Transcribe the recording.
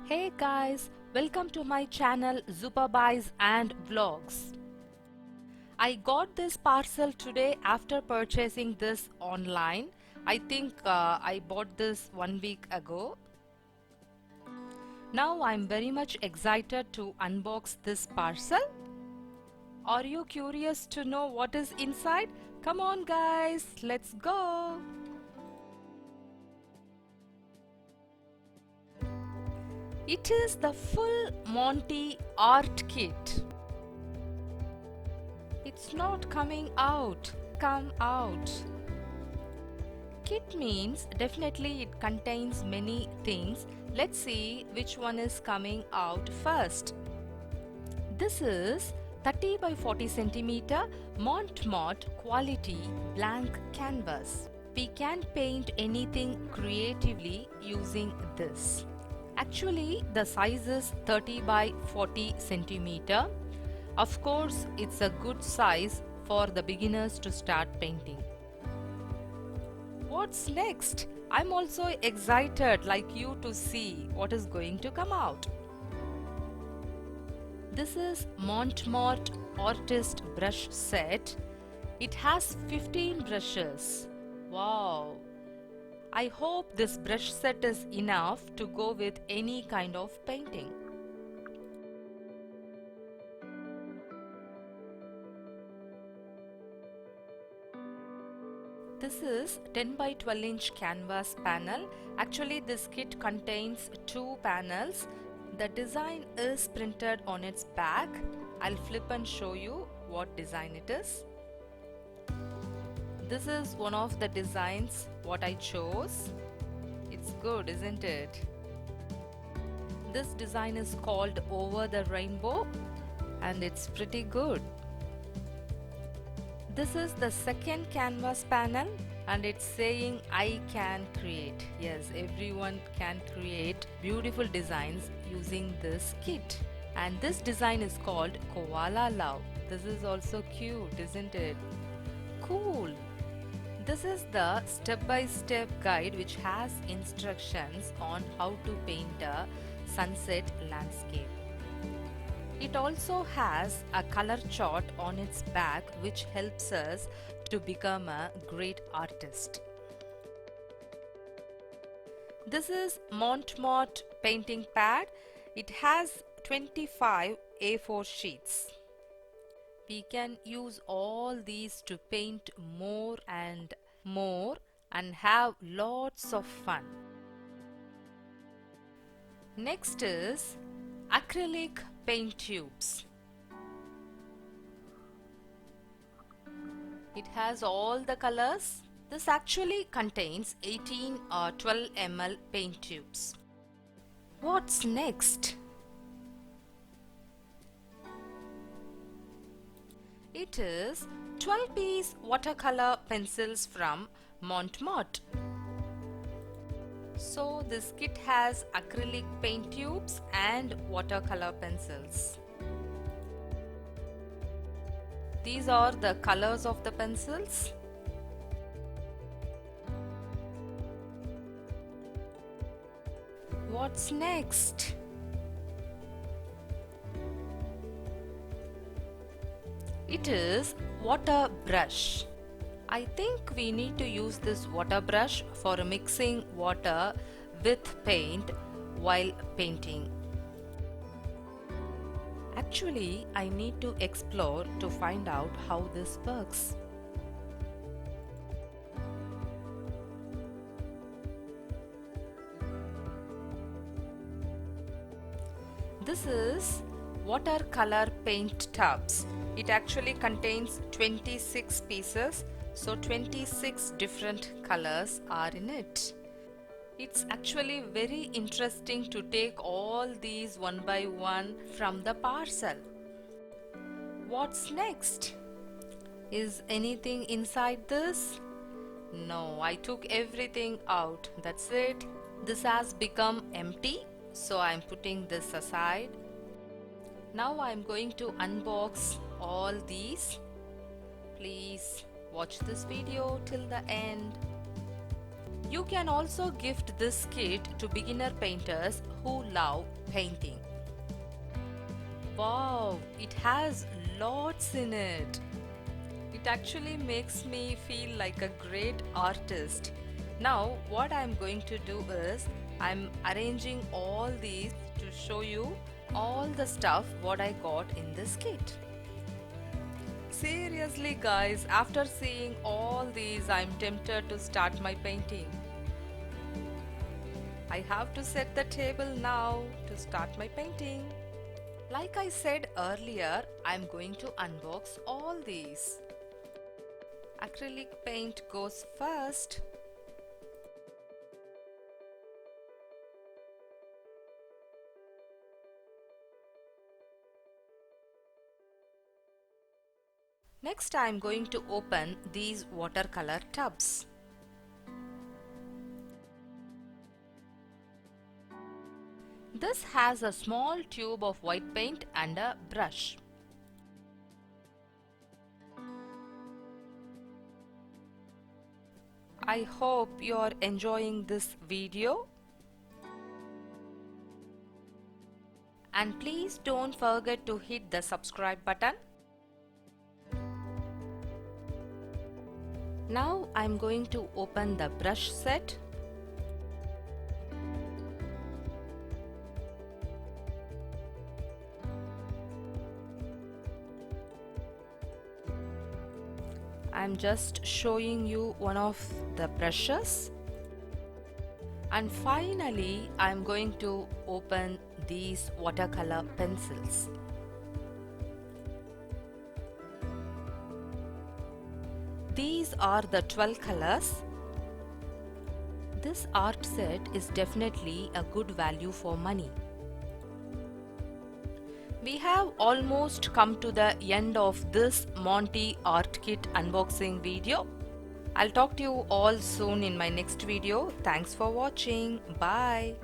Hey guys, welcome to my channel Zupa Buys and Vlogs. I got this parcel today after purchasing this online. I think I bought this 1 week ago. Now I'm very much excited to unbox this parcel. Are you curious to know what is inside? Come on guys, let's go! It is the full Monty art kit. It's not coming out. Come out. Kit means definitely it contains many things. Let's see which one is coming out first. This is 30 by 40 centimeter Mont Marte quality blank canvas. We can paint anything creatively using this. Actually, the size is 30 by 40 centimeter. Of course, it's a good size for the beginners to start painting. What's next? I'm also excited like you to see what is going to come out. This is Mont Marte Artist Brush Set. It has 15 brushes. Wow! I hope this brush set is enough to go with any kind of painting. This is 10 by 12 inch canvas panel. Actually, this kit contains 2 panels. The design is printed on its back. I'll flip and show you what design it is. This is one of the designs what I chose. It's good, isn't it? This design is called Over the Rainbow and it's pretty good. This is the second canvas panel and it's saying I can create. Yes, everyone can create beautiful designs using this kit. And this design is called Koala Love. This is also cute, isn't it? Cool. This is the step-by-step guide which has instructions on how to paint a sunset landscape. It also has a color chart on its back which helps us to become a great artist. This is Mont Marte painting pad. It has 25 A4 sheets. We can use all these to paint more and have lots of fun. Next is acrylic paint tubes. It has all the colors. This actually contains 18 or 12 ml paint tubes. What's next? It is 12-piece watercolor pencils from Mont Marte. So this kit has acrylic paint tubes and watercolor pencils. These are the colors of the pencils. What's next? It is water brush. I think we need to use this water brush for mixing water with paint while painting. Actually, I need to explore to find out how this works. This is watercolor paint tubs. It actually contains 26 pieces, so 26 different colors are in it. It's actually very interesting to take all these one by one from the parcel. What's next? Is anything inside this? No, I took everything out. That's it. This has become empty, so I'm putting this aside. Now I'm going to unbox all these. Please watch this video till the end. You can also gift this kit to beginner painters who love painting. Wow, it has lots in it. It actually makes me feel like a great artist. Now, what I'm going to do is I'm arranging all these to show you all the stuff what I got in this kit. Seriously guys, after seeing all these, I'm tempted to start my painting. I have to set the table now to start my painting. Like I said earlier, I'm going to unbox all these. Acrylic paint goes first. Next, I'm going to open these watercolor tubs. This has a small tube of white paint and a brush. I hope you are enjoying this video. And please don't forget to hit the subscribe button. Now I'm going to open the brush set. I'm just showing you one of the brushes. And finally, I'm going to open these watercolor pencils. These are the 12 colors. This art set is definitely a good value for money. We have almost come to the end of this Monty art kit unboxing video. I'll talk to you all soon in my next video. Thanks for watching. Bye.